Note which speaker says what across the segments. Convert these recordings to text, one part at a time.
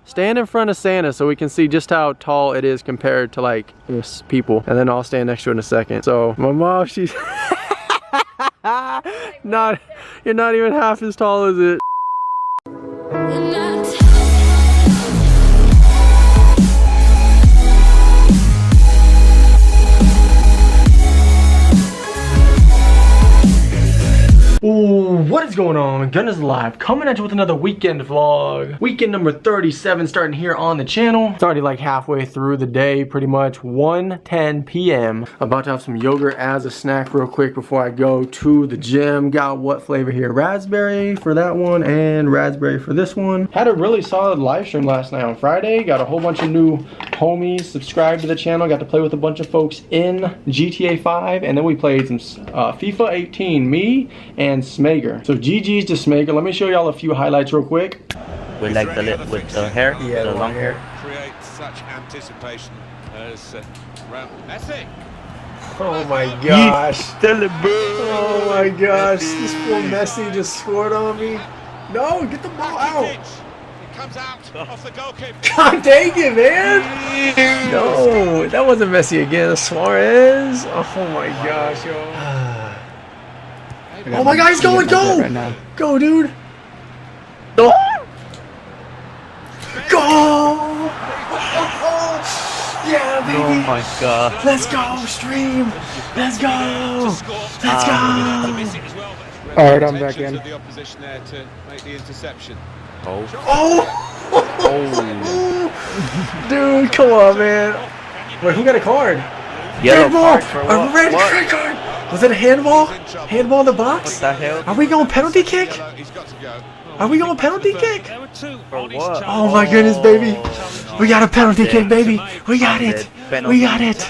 Speaker 1: stand in front of Santa so we can see just how tall it is compared to like us people. And then I'll stand next to it in a second. So my mom, she's you're not even half as tall as it. Ooh, what is going on? Gun is Live coming at you with another weekend vlog. Weekend number 37 starting here on the channel. It's already like halfway through the day, pretty much 1:10 p.m. About to have some yogurt as a snack real quick before I go to the gym. Got what flavor here? Raspberry for that one and raspberry for this one. Had a really solid live stream last night on Friday. Got a whole bunch of new homies subscribed to the channel. Got to play with a bunch of folks in GTA 5 and then we played some FIFA 18, me and Smager. So GG's to Smager. Let me show y'all a few highlights real quick.
Speaker 2: With like the lip with the hair,
Speaker 1: yeah,
Speaker 2: the long hair.
Speaker 3: Creates such anticipation as Messi.
Speaker 1: Oh my gosh.
Speaker 2: Still
Speaker 1: Oh my gosh. This poor Messi just scored on me. No, get the ball out.
Speaker 3: It comes out off the goalkeeper.
Speaker 1: God dang it, man. No, that wasn't Messi again. Suarez. Oh my gosh, yo. Oh my God, he's going, go! Right now. Go, dude! Go! Go! Yeah, baby!
Speaker 2: Oh my God!
Speaker 1: Let's go, stream! Let's go! Let's go!
Speaker 3: Alright, I'm back in. The opposition there to make the interception.
Speaker 1: Oh! Oh! Dude, come on, man! Wait, who got a card?
Speaker 2: Yellow
Speaker 1: card
Speaker 2: for
Speaker 1: what? A red card! Was it a handball? Handball in the box?
Speaker 2: What the hell?
Speaker 1: Are we going penalty kick? Are we going penalty kick?
Speaker 2: For what?
Speaker 1: Oh my goodness, baby. We got a penalty kick, baby. We got it. We got it.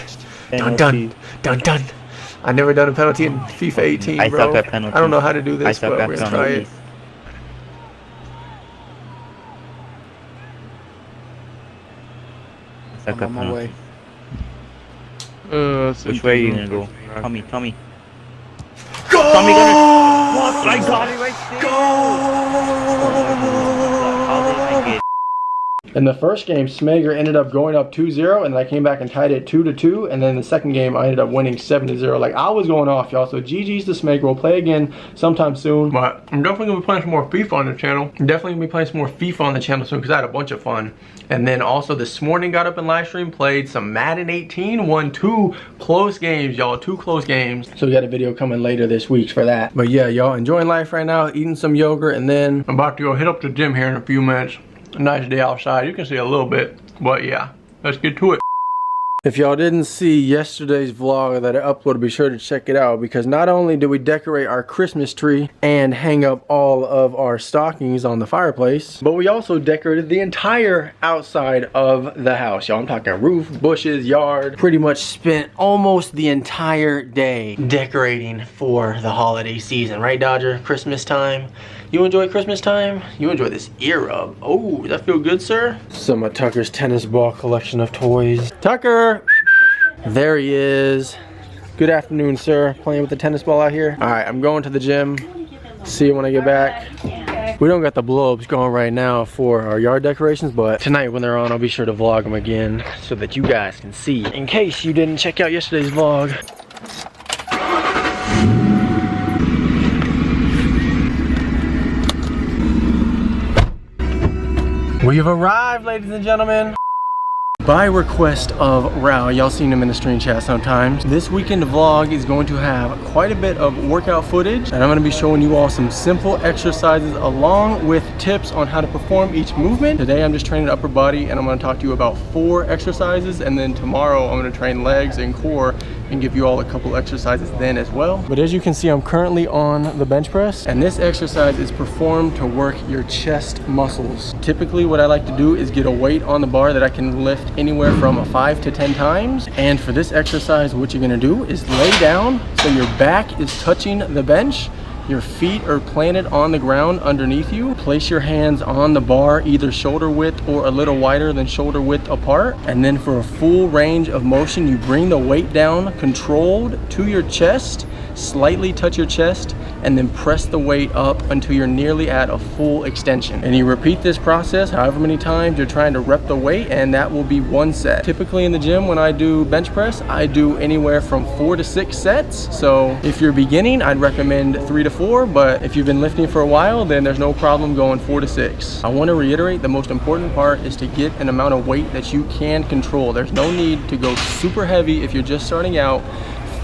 Speaker 1: Dun dun. Dun dun. I never done a penalty in FIFA 18, bro.
Speaker 2: I suck at penalties.
Speaker 1: I don't know how to do this, but we're gonna try it.
Speaker 2: I'm on my way.
Speaker 1: Which
Speaker 2: way are you gonna go? Tommy.
Speaker 1: Go!
Speaker 2: Tommy got it! What? I got it right there!
Speaker 1: Go! In the first game, Smager ended up going up 2-0, and then I came back and tied it 2-2, and then the second game, I ended up winning 7-0. Like, I was going off, y'all, so GG's to Smager. We'll play again sometime soon, but I'm definitely going to be playing some more FIFA on the channel. I'm definitely going to be playing some more FIFA on the channel soon, because I had a bunch of fun. And then also this morning, got up in live stream, played some Madden 18, won 2 close games, y'all, 2 close games. So we got a video coming later this week for that. But yeah, y'all, enjoying life right now, eating some yogurt, and then I'm about to go hit up the gym here in a few minutes. A nice day outside. You can see a little bit, but yeah, let's get to it. If y'all didn't see yesterday's vlog that I uploaded, be sure to check it out, because not only did we decorate our Christmas tree and hang up all of our stockings on the fireplace, but we also decorated the entire outside of the house, y'all. I'm talking roof, bushes, yard. Pretty much spent almost the entire day decorating for the holiday season, right, Dodger? Christmas time. You enjoy Christmas time? You enjoy this ear rub. Oh, does that feel good, sir? Some of Tucker's tennis ball collection of toys. Tucker! There he is. Good afternoon, sir. Playing with the tennis ball out here. All right, I'm going to the gym. See you when I get back. We don't got the blow-ups going right now for our yard decorations, but tonight when they're on, I'll be sure to vlog them again so that you guys can see. In case you didn't check out yesterday's vlog. We've arrived, ladies and gentlemen. By request of Rao, y'all seen him in the stream chat sometimes, this weekend vlog is going to have quite a bit of workout footage, and I'm going to be showing you all some simple exercises along with tips on how to perform each movement. Today I'm just training upper body, and I'm going to talk to you about 4 exercises, and then tomorrow I'm going to train legs and core and give you all a couple exercises then as well. But as you can see, I'm currently on the bench press, and this exercise is performed to work your chest muscles. Typically what I like to do is get a weight on the bar that I can lift anywhere from 5 to 10 times. And for this exercise, what you're gonna do is lay down so your back is touching the bench, Your feet are planted on the ground underneath you. Place your hands on the bar, either shoulder width or a little wider than shoulder width apart. And then for a full range of motion, you bring the weight down controlled to your chest, slightly touch your chest, and then press the weight up until you're nearly at a full extension. And you repeat this process however many times you're trying to rep the weight, and that will be 1 set. Typically in the gym when I do bench press, I do anywhere from 4 to 6 sets. So if you're beginning, I'd recommend 3 to 4, but if you've been lifting for a while, then there's no problem going 4 to 6. I want to reiterate, the most important part is to get an amount of weight that you can control. There's no need to go super heavy if you're just starting out.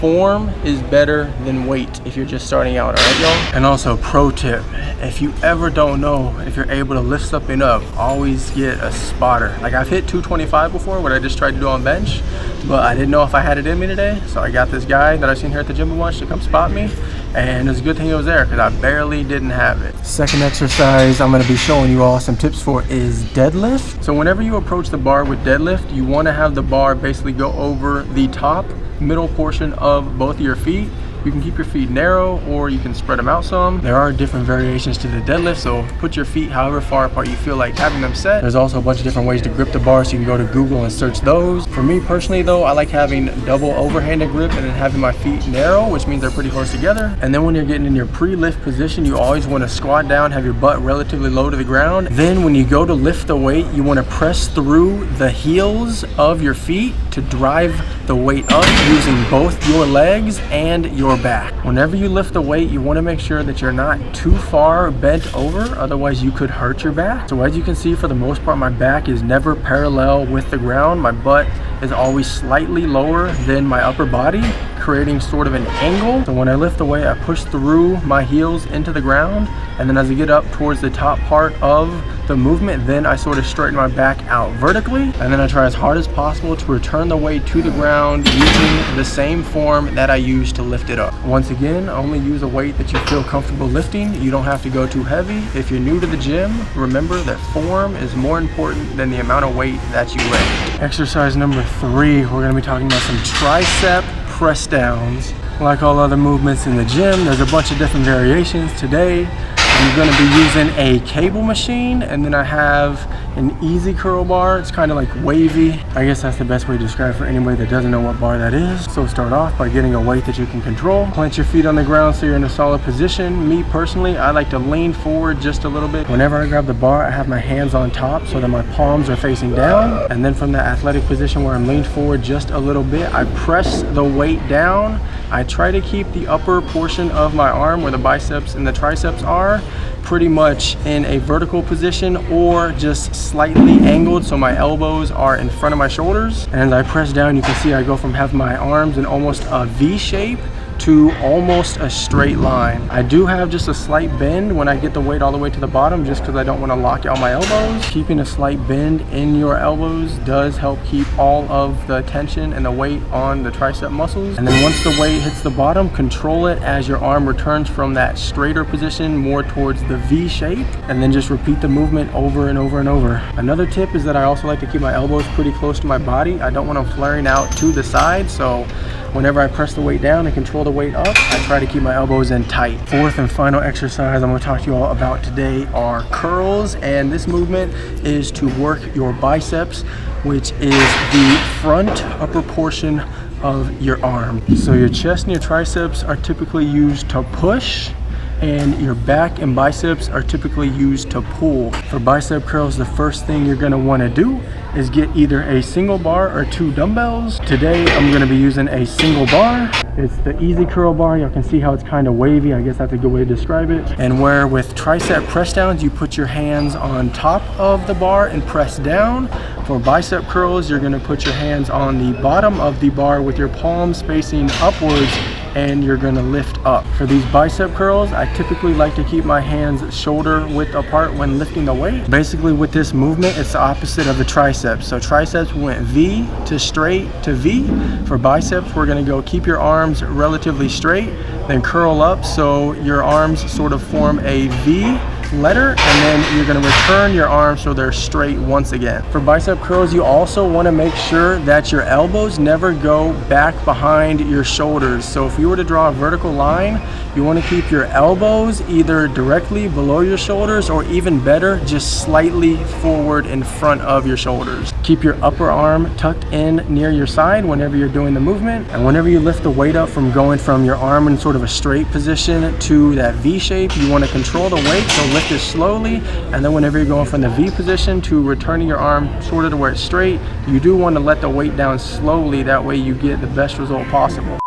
Speaker 1: Form is better than weight if you're just starting out, all right, y'all? And also, pro tip, if you ever don't know if you're able to lift something up, always get a spotter. Like, I've hit 225 before, what I just tried to do on bench, but I didn't know if I had it in me today, so I got this guy that I've seen here at the gym a bunch to come spot me, and it's a good thing he was there because I barely didn't have it. Second exercise I'm going to be showing you all some tips for is deadlift. So whenever you approach the bar with deadlift, you want to have the bar basically go over the top middle portion of both of your feet. You can keep your feet narrow or you can spread them out some. There are different variations to the deadlift, so put your feet however far apart you feel like having them set. There's also a bunch of different ways to grip the bar, so you can go to Google and search those. For me personally though, I like having double overhanded grip and then having my feet narrow, which means they're pretty close together. And then when you're getting in your pre-lift position, you always want to squat down, have your butt relatively low to the ground. Then when you go to lift the weight, you want to press through the heels of your feet to drive the weight up using both your legs and your back. Whenever you lift the weight, you want to make sure that you're not too far bent over, otherwise you could hurt your back. So as you can see, for the most part, my back is never parallel with the ground. My butt is always slightly lower than my upper body, creating sort of an angle. So when I lift the weight, I push through my heels into the ground, and then as I get up towards the top part of the movement, then I sort of straighten my back out vertically, and then I try as hard as possible to return the weight to the ground using the same form that I used to lift it up. Once again, only use a weight that you feel comfortable lifting. You don't have to go too heavy. If you're new to the gym, remember that form is more important than the amount of weight that you lift. Exercise number 3, we're going to be talking about some tricep press downs. Like all other movements in the gym, there's a bunch of different variations. Today I'm going to be using a cable machine, and then I have an easy curl bar. It's kind of like wavy. I guess that's the best way to describe it for anybody that doesn't know what bar that is. So start off by getting a weight that you can control. Plant your feet on the ground so you're in a solid position. Me personally, I like to lean forward just a little bit. Whenever I grab the bar, I have my hands on top so that my palms are facing down. And then from that athletic position where I'm leaned forward just a little bit, I press the weight down. I try to keep the upper portion of my arm, where the biceps and the triceps are, pretty much in a vertical position or just slightly angled, so my elbows are in front of my shoulders. And as I press down, you can see I go from having my arms in almost a V shape to almost a straight line. I do have just a slight bend when I get the weight all the way to the bottom, just because I don't want to lock out my elbows. Keeping a slight bend in your elbows does help keep all of the tension and the weight on the tricep muscles. And then once the weight hits the bottom, control it as your arm returns from that straighter position more towards the V shape, and then just repeat the movement over and over and over. Another tip is that I also like to keep my elbows pretty close to my body. I don't want them flaring out to the side, so whenever I press the weight down and control the weight up, I try to keep my elbows in tight. Fourth and final exercise I'm going to talk to you all about today are curls, and this movement is to work your biceps, which is the front upper portion of your arm. So your chest and your triceps are typically used to push, and your back and biceps are typically used to pull. For bicep curls, the first thing you're gonna wanna do is get either a single bar or 2 dumbbells. Today, I'm gonna be using a single bar. It's the easy curl bar. Y'all can see how it's kind of wavy. I guess that's a good way to describe it. And where with tricep press downs, you put your hands on top of the bar and press down. For bicep curls, you're gonna put your hands on the bottom of the bar with your palms facing upwards, and you're gonna lift up. For these bicep curls, I typically like to keep my hands shoulder width apart when lifting the weight. Basically with this movement, it's the opposite of the triceps. So triceps went V to straight to V. For biceps, we're gonna go keep your arms relatively straight, then curl up so your arms sort of form a V, letter, and then you're gonna return your arms so they're straight once again. For bicep curls, you also wanna make sure that your elbows never go back behind your shoulders. So if you were to draw a vertical line, you wanna keep your elbows either directly below your shoulders, or even better, just slightly forward in front of your shoulders. Keep your upper arm tucked in near your side whenever you're doing the movement, and whenever you lift the weight up from going from your arm in sort of a straight position to that V shape, you want to control the weight, so lift it slowly, and then whenever you're going from the V position to returning your arm sort of to where it's straight, you do want to let the weight down slowly, that way you get the best result possible.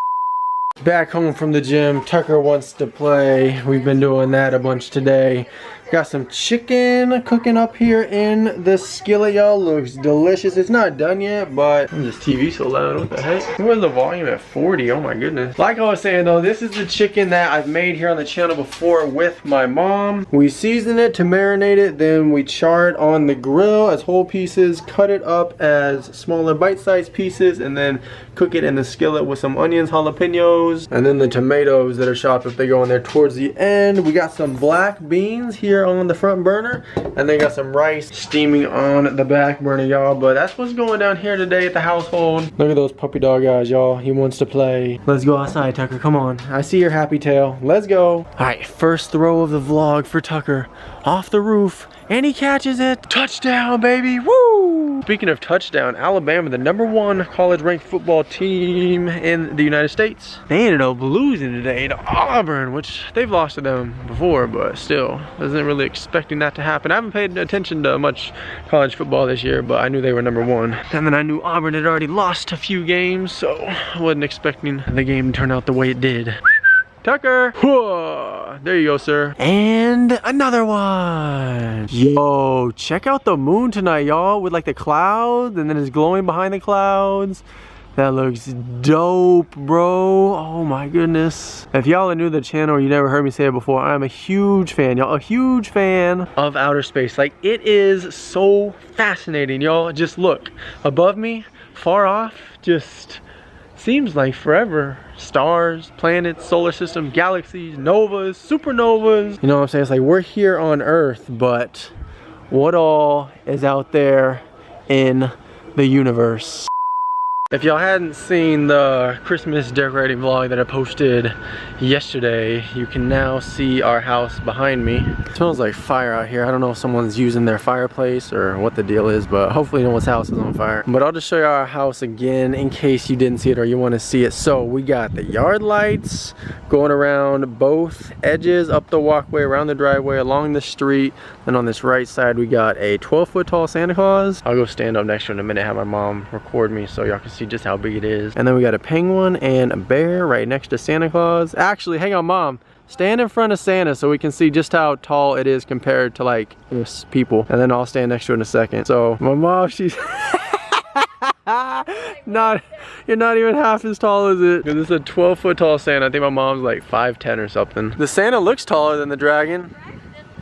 Speaker 1: Back home from the gym, Tucker wants to play. We've been doing that a bunch today. Got some chicken cooking up here in the skillet, y'all. Looks delicious. It's not done yet, but this TV so loud. What the heck? Where's the volume at 40? Oh my goodness. Like I was saying though, this is the chicken that I've made here on the channel before with my mom. We season it to marinate it, then we char it on the grill as whole pieces, cut it up as smaller bite-sized pieces, and then cook it in the skillet with some onions, jalapenos, and then the tomatoes that are chopped up, they go in there towards the end. We got some black beans here on the front burner, and then got some rice steaming on the back burner, y'all. But that's what's going down here today at the household. Look at those puppy dog eyes, y'all. He wants to play. Let's go outside, Tucker. Come on. I see your happy tail. Let's go. All right, first throw of the vlog for Tucker. Off the roof, and he catches it. Touchdown, baby. Woo! Speaking of touchdown, Alabama, the #1 college-ranked football team in the United States, they ended up losing today to Auburn, which they've lost to them before, but still, wasn't really expecting that to happen. I haven't paid attention to much college football this year, but I knew they were #1. And then I knew Auburn had already lost a few games, so I wasn't expecting the game to turn out the way it did. Tucker! Whoa, there you go, sir. And another one. Yo, check out the moon tonight, y'all, with like the clouds, and then it's glowing behind the clouds. That looks dope, bro. Oh my goodness. If y'all are new to the channel or you never heard me say it before, I'm a huge fan, y'all. A huge fan of outer space. Like, it is so fascinating, y'all. Just look above me, far off, just seems like forever. Stars, planets, solar system, galaxies, novas, supernovas. You know what I'm saying? It's like we're here on Earth, but what all is out there in the universe? If y'all hadn't seen the Christmas decorating vlog that I posted yesterday, you can now see our house behind me. It smells like fire out here. I don't know if someone's using their fireplace or what the deal is, but hopefully no one's house is on fire. But I'll just show you our house again in case you didn't see it or you want to see it. So we got the yard lights going around both edges, up the walkway, around the driveway, along the street. And on this right side, we got a 12-foot tall Santa Claus. I'll go stand up next to it in a minute, have my mom record me so y'all can see just how big it is. And then we got a penguin and a bear right next to Santa Claus. Actually, hang on, Mom. Stand in front of Santa so we can see just how tall it is compared to like us people. And then I'll stand next to it in a second. So my mom, she's you're not even half as tall as it. This is a 12-foot tall Santa. I think my mom's like 5'10" or something. The Santa looks taller than the dragon.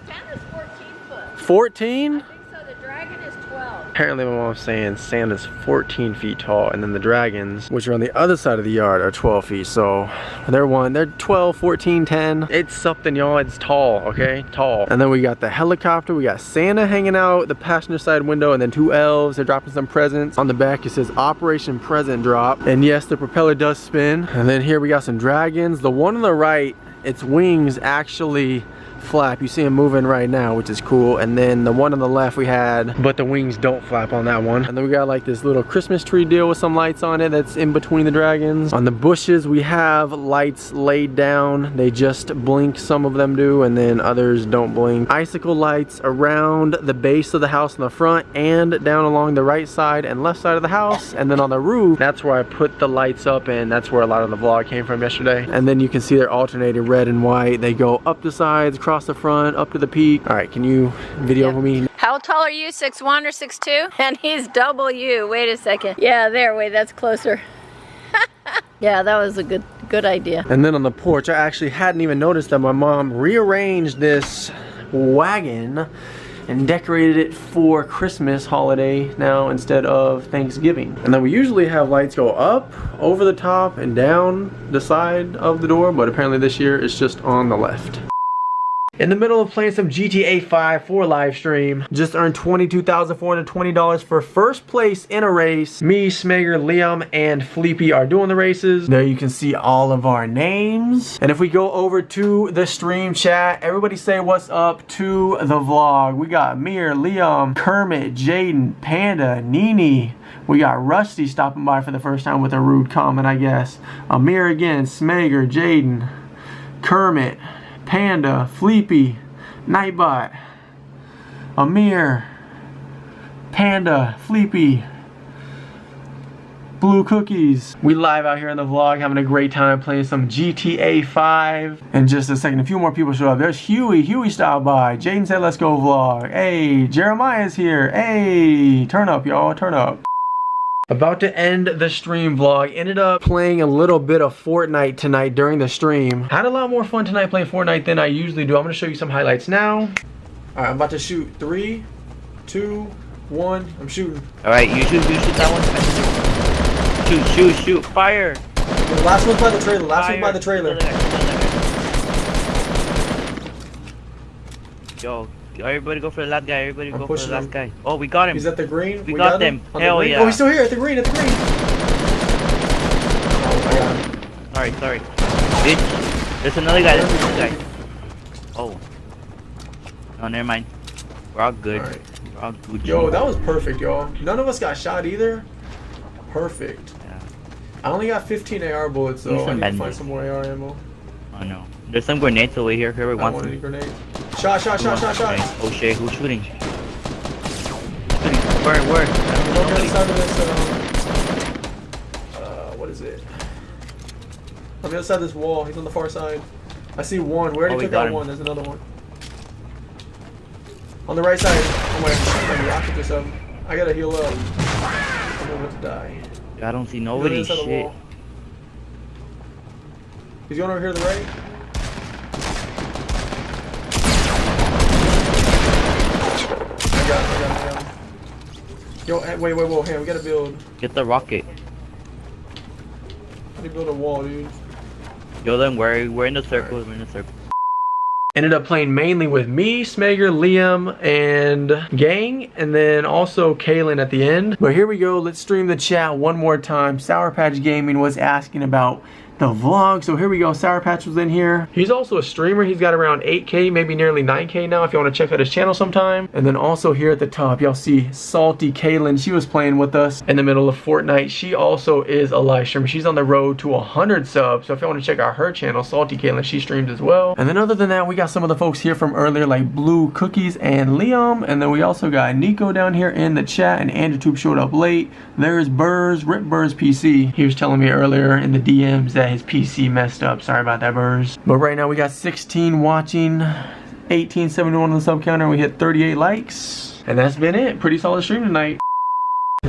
Speaker 4: Santa's 14 foot.
Speaker 1: 14?
Speaker 4: I think so. The dragon is 12.
Speaker 1: Apparently my mom's saying Santa's 14 feet tall, and then the dragons, which are on the other side of the yard, are 12 feet. So they're 12, 14, 10. It's something, y'all. It's tall, okay? Tall. And then we got the helicopter. We got Santa hanging out the passenger side window, and then 2 elves. They're dropping some presents. On the back it says Operation Present Drop. And yes, the propeller does spin. And then here we got some dragons. The one on the right, its wings actually flap. You see them moving right now, which is cool. And then the one on the left we had, but the wings don't flap on that one. And then we got like this little Christmas tree deal with some lights on it that's in between the dragons. On the bushes we have lights laid down. They just blink, some of them do, and then others don't blink. Icicle lights around the base of the house in the front and down along the right side and left side of the house. And then on the roof, that's where I put the lights up, and that's where a lot of the vlog came from yesterday. And then you can see they're alternating red and white. They go up the sides, across the front, up to the peak. All right, can you video for me?
Speaker 4: How tall are you? 6'1" or 6'2"? And he's double you. Wait a second. Yeah, there, wait, that's closer. Yeah, that was a good idea.
Speaker 1: And then on the porch, I actually hadn't even noticed that my mom rearranged this wagon and decorated it for Christmas holiday now instead of Thanksgiving. And then we usually have lights go up, over the top, and down the side of the door, but apparently this year it's just on the left. In the middle of playing some GTA 5 for live stream. Just earned $22,420 for first place in a race. Me, Smager, Liam, and Fleepy are doing the races. There you can see all of our names. And if we go over to the stream chat, everybody say what's up to the vlog. We got Amir, Liam, Kermit, Jaden, Panda, Nini. We got Rusty stopping by for the first time with a rude comment, I guess. Amir again, Smager, Jaden, Kermit, Panda, Fleepy, Nightbot, Amir, Panda, Fleepy, Blue Cookies. We live out here in the vlog, having a great time playing some GTA 5. In just a second, a few more people show up. There's Huey. Huey stopped by. Jaden said, let's go vlog. Hey, Jeremiah's here. Hey, turn up, y'all, turn up. About to end the stream vlog. Ended up playing a little bit of Fortnite tonight during the stream. Had a lot more fun tonight playing Fortnite than I usually do. I'm gonna show you some highlights now. Alright, I'm about to shoot. 3, 2, 1. I'm shooting.
Speaker 2: Alright, you shoot that one. Shoot, fire!
Speaker 1: The last one's by the trailer, one's by the trailer.
Speaker 2: Yo, everybody go for the last guy, everybody go for the last guy. Oh, we got him.
Speaker 1: He's at the green.
Speaker 2: We got them. Hell yeah.
Speaker 1: Oh, he's still here at the green, Oh, I got him.
Speaker 2: Sorry. Bitch. There's another guy, Oh. Oh, never mind. We're all good.
Speaker 1: All right.
Speaker 2: We're all good.
Speaker 1: Yo, that was perfect, y'all. None of us got shot either. Perfect.
Speaker 2: Yeah.
Speaker 1: I only got 15 AR bullets, though. I need to find some more AR ammo.
Speaker 2: I know. There's some grenades over here. Whoever wants
Speaker 1: want
Speaker 2: them.
Speaker 1: any grenades. Shot.
Speaker 2: Oh shit, who's shooting? Where?
Speaker 1: On the other side of this, what is it? On the other side of this wall. He's on the far side. I see one. We already took out one. There's another one. On the right side. Oh my god, rocket or something. I gotta heal up. I'm about to die.
Speaker 2: I don't see nobody. Shit.
Speaker 1: He's going over here to the right. I got him. Yo, wait, hey, we gotta build.
Speaker 2: Get the rocket.
Speaker 1: How do you build a wall, dude?
Speaker 2: Yo, then we're in the circle. We're in the circle.
Speaker 1: Ended up playing mainly with me, Smager, Liam, and gang, and then also Kaylin at the end. But here we go. Let's stream the chat one more time. Sour Patch Gaming was asking about the vlog, so here we go. Sour Patch was in here. He's also a streamer. He's got around 8K, maybe nearly 9K now if you want to check out his channel sometime. And then also here at the top, y'all see Salty Kaylin. She was playing with us in the middle of Fortnite. She also is a live streamer. She's on the road to 100 subs, so if you want to check out her channel, Salty Kaylin, she streams as well. And then other than that, we got some of the folks here from earlier like Blue Cookies and Liam, and then we also got Nico down here in the chat, and AndrewTube showed up late. There's Burrs, Rip Burrs PC. He was telling me earlier in the DMs that his PC messed up. Sorry about that, Burrs. But right now we got 16 watching, 1871 on the sub counter, and we hit 38 likes. And that's been it. Pretty solid stream tonight.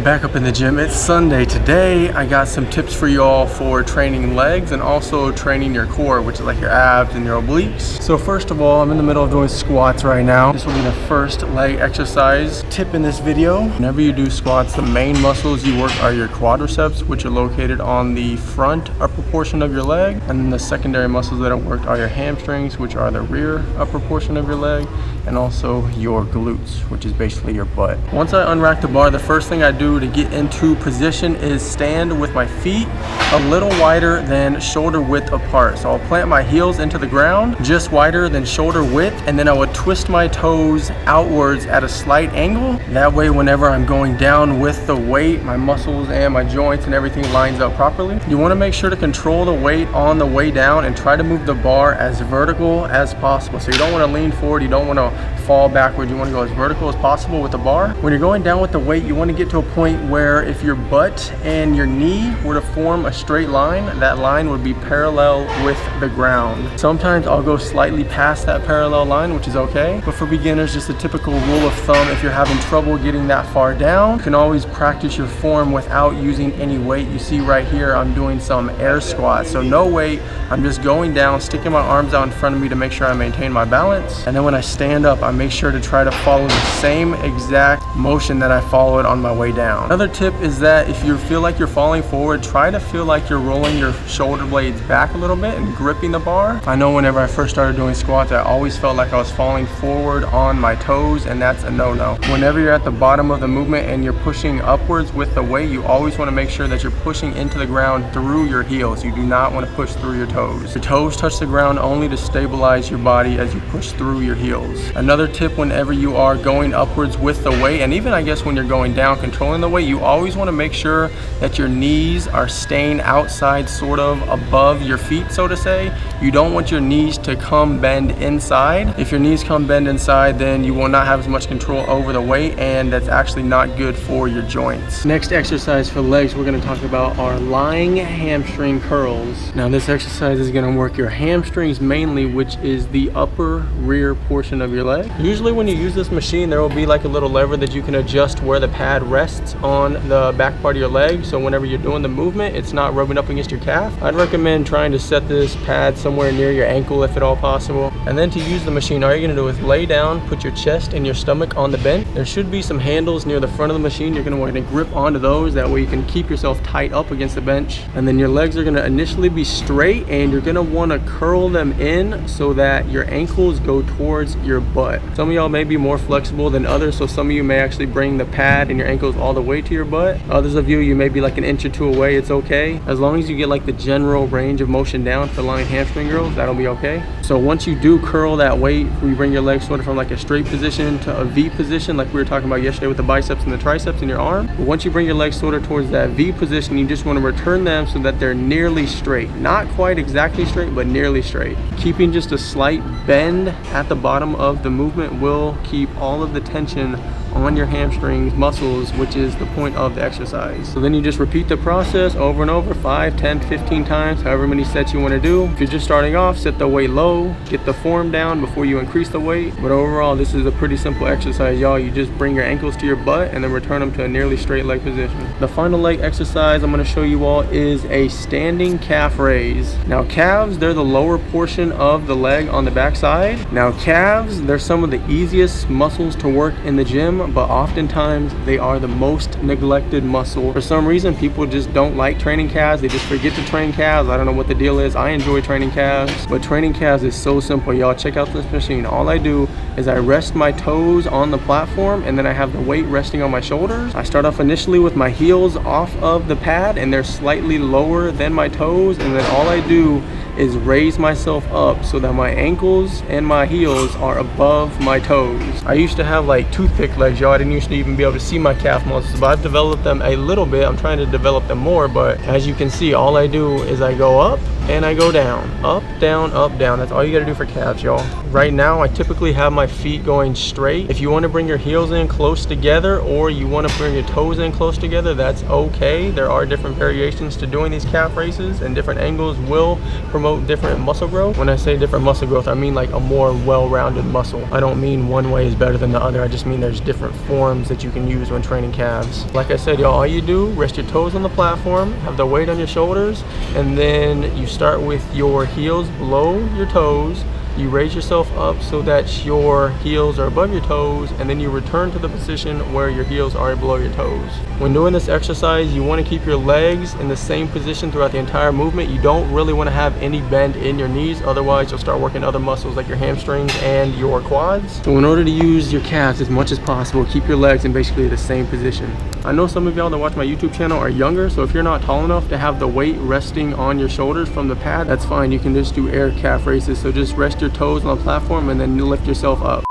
Speaker 1: Back up in the gym. It's Sunday today. I got some tips for y'all for training legs and also training your core, which is like your abs and your obliques. So first of all, I'm in the middle of doing squats right now. This will be the first leg exercise tip in this video. Whenever you do squats, the main muscles you work are your quadriceps, which are located on the front upper portion of your leg, and then the secondary muscles that are worked are your hamstrings, which are the rear upper portion of your leg, and also your glutes, which is basically your butt. Once I unrack the bar, the first thing I do to get into position is stand with my feet a little wider than shoulder width apart. So I'll plant my heels into the ground just wider than shoulder width, and then I would twist my toes outwards at a slight angle. That way whenever I'm going down with the weight, my muscles and my joints and everything lines up properly. You want to make sure to control the weight on the way down and try to move the bar as vertical as possible. So you don't want to lean forward, you don't want to fall backward, you want to go as vertical as possible with the bar. When you're going down with the weight, you want to get to a point where if your butt and your knee were to form a straight line, that line would be parallel with the ground. Sometimes I'll go slightly past that parallel line, which is okay, but for beginners, just a typical rule of thumb, if you're having trouble getting that far down, you can always practice your form without using any weight. You see right here, I'm doing some air squats, so no weight. I'm just going down, sticking my arms out in front of me to make sure I maintain my balance, and then when I stand up, I make sure to try to follow the same exact motion that I followed on my way down. down. Another tip is that if you feel like you're falling forward, try to feel like you're rolling your shoulder blades back a little bit and gripping the bar. I know whenever I first started doing squats, I always felt like I was falling forward on my toes, and that's a no-no. Whenever you're at the bottom of the movement and you're pushing upwards with the weight, you always want to make sure that you're pushing into the ground through your heels. You do not want to push through your toes. Your toes touch the ground only to stabilize your body as you push through your heels. Another tip whenever you are going upwards with the weight, and even I guess when you're going down controlling the weight, you always want to make sure that your knees are staying outside, sort of above your feet, so to say. You don't want your knees to come bend inside. If your knees come bend inside, then you will not have as much control over the weight, and that's actually not good for your joints. Next exercise for legs we're going to talk about are lying hamstring curls. Now this exercise is going to work your hamstrings mainly, which is the upper rear portion of your leg. Usually when you use this machine, there will be like a little lever that you can adjust where the pad rests on the back part of your leg, so whenever you're doing the movement, it's not rubbing up against your calf. I'd recommend trying to set this pad somewhere near your ankle if at all possible. And then to use the machine, all you're going to do is lay down, put your chest and your stomach on the bench. There should be some handles near the front of the machine. You're going to want to grip onto those, that way you can keep yourself tight up against the bench. And then your legs are going to initially be straight, and you're going to want to curl them in so that your ankles go towards your butt. Some of y'all may be more flexible than others, so some of you may actually bring the pad and your ankles all the way to your butt. Others of you may be like an inch or two away. It's okay. As long as you get like the general range of motion down for lying hamstring girls, that'll be okay. So once you do curl that weight, we bring your legs sort of from like a straight position to a V position, like we were talking about yesterday with the biceps and the triceps in your arm. But once you bring your legs sort of towards that V position, you just want to return them so that they're nearly straight. Not quite exactly straight, but nearly straight. Keeping just a slight bend at the bottom of the movement will keep all of the tension on your hamstrings muscles, which is the point of the exercise. So then you just repeat the process over and over, 5, 10, 15 times, however many sets you want to do. If you're just starting off, set the weight low, get the form down before you increase the weight. But overall, this is a pretty simple exercise, y'all. You just bring your ankles to your butt and then return them to a nearly straight leg position. The final leg exercise I'm going to show you all is a standing calf raise. Now calves, they're the lower portion of the leg on the back side. Now calves, they're some of the easiest muscles to work in the gym, but oftentimes they are the most neglected muscle. For some reason, people just don't like training calves. They just forget to train calves. I don't know what the deal is. I enjoy training calves, but training calves is so simple, y'all. Check out this machine. All I do is I rest my toes on the platform, and then I have the weight resting on my shoulders. I start off initially with my heels off of the pad, and they're slightly lower than my toes, and then all I do is raise myself up so that my ankles and my heels are above my toes. I used to have like toothpick legs, y'all. I didn't used to even be able to see my calf muscles, but I've developed them a little bit. I'm trying to develop them more, but as you can see, all I do is I go up and I go down, up, down, up, down. That's all you gotta do for calves, y'all. Right now, I typically have my feet going straight. If you wanna bring your heels in close together, or you wanna bring your toes in close together, that's okay. There are different variations to doing these calf raises, and different angles will promote different muscle growth. When I say different muscle growth, I mean like a more well-rounded muscle. I don't mean one way is better than the other. I just mean there's different forms that you can use when training calves. Like I said, y'all, all you do, rest your toes on the platform, have the weight on your shoulders, and then you start with your heels below your toes. You raise yourself up so that your heels are above your toes, and then you return to the position where your heels are below your toes. When doing this exercise, you want to keep your legs in the same position throughout the entire movement. You don't really want to have any bend in your knees, otherwise you'll start working other muscles like your hamstrings and your quads. So in order to use your calves as much as possible, keep your legs in basically the same position. I know some of y'all that watch my YouTube channel are younger, so if you're not tall enough to have the weight resting on your shoulders from the pad, that's fine. You can just do air calf raises. So just rest your toes on the platform and then lift yourself up.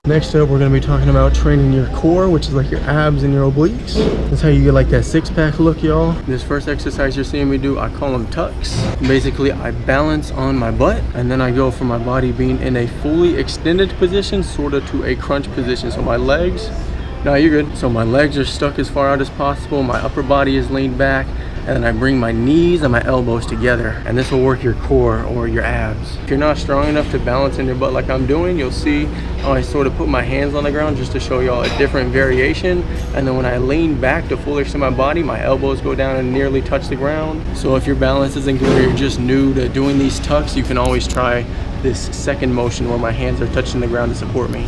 Speaker 1: Next up, we're going to be talking about training your core, which is like your abs and your obliques. That's how you get like that six-pack look, y'all. This first exercise you're seeing me do, I call them tucks. Basically, I balance on my butt, and then I go from my body being in a fully extended position, sort of to a crunch position. So my legs, no, you're good. So my legs are stuck as far out as possible. My upper body is leaned back, and then I bring my knees and my elbows together, and this will work your core or your abs. If you're not strong enough to balance in your butt like I'm doing, you'll see how I sort of put my hands on the ground just to show y'all a different variation. And then when I lean back to fully extend my body, my elbows go down and nearly touch the ground. So if your balance isn't good or you're just new to doing these tucks, you can always try this second motion where my hands are touching the ground to support me.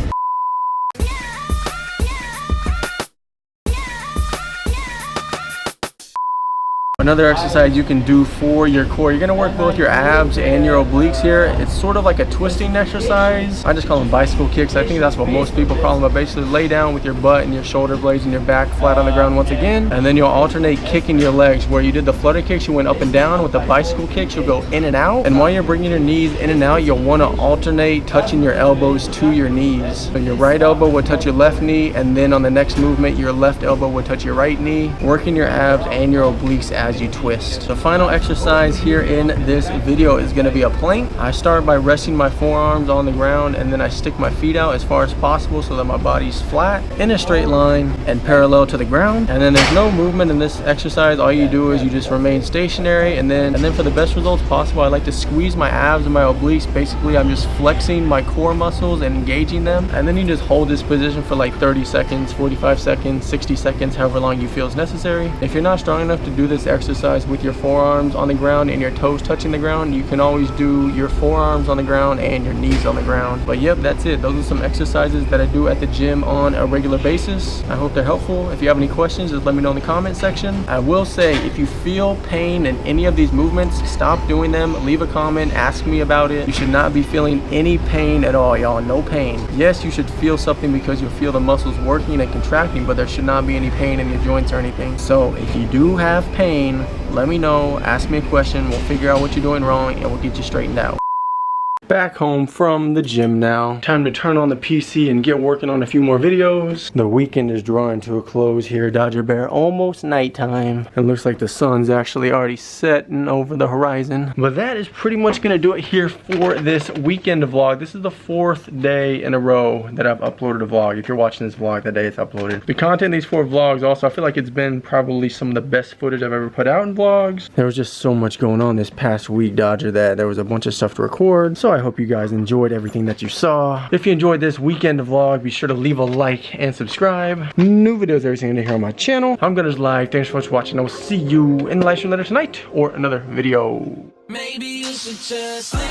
Speaker 1: Another exercise you can do for your core, you're gonna work both your abs and your obliques here. It's sort of like a twisting exercise. I just call them bicycle kicks. I think that's what most people call them, but basically lay down with your butt and your shoulder blades and your back flat on the ground once again, and then you'll alternate kicking your legs. Where you did the flutter kicks, you went up and down. With the bicycle kicks, you'll go in and out, and while you're bringing your knees in and out, you'll want to alternate touching your elbows to your knees. So your right elbow would touch your left knee, and then on the next movement, your left elbow would touch your right knee, working your abs and your obliques as you twist. The final exercise here in this video is going to be a plank. I start by resting my forearms on the ground, and then I stick my feet out as far as possible so that my body's flat in a straight line and parallel to the ground. And then there's no movement in this exercise. All you do is you just remain stationary, and then for the best results possible, I like to squeeze my abs and my obliques. Basically, I'm just flexing my core muscles and engaging them, and then you just hold this position for like 30 seconds, 45 seconds, 60 seconds, however long you feel is necessary. If you're not strong enough to do this exercise with your forearms on the ground and your toes touching the ground, you can always do your forearms on the ground and your knees on the ground. But yep, that's it. Those are some exercises that I do at the gym on a regular basis. I hope they're helpful. If you have any questions, just let me know in the comment section. I will say, if you feel pain in any of these movements, stop doing them. Leave a comment, ask me about it. You should not be feeling any pain at all, y'all. No pain. Yes, you should feel something because you'll feel the muscles working and contracting, but there should not be any pain in your joints or anything. So if you do have pain, let me know, ask me a question, we'll figure out what you're doing wrong and we'll get you straightened out. Back home from the gym now. Time to turn on the PC and get working on a few more videos. The weekend is drawing to a close here, Dodger Bear. Almost nighttime. It looks like the sun's actually already setting over the horizon. But that is pretty much gonna do it here for this weekend vlog. This is the 4th day in a row that I've uploaded a vlog. If you're watching this vlog, the day it's uploaded. The content in these 4 vlogs also, I feel like it's been probably some of the best footage I've ever put out in vlogs. There was just so much going on this past week, Dodger, that there was a bunch of stuff to record. So I hope you guys enjoyed everything that you saw. If you enjoyed this weekend vlog, be sure to leave a like and subscribe. New videos every single day here on my channel. I'm gonna live. Thanks so much for watching. I will see you in the live stream later tonight or another video.
Speaker 5: Maybe you should just leave.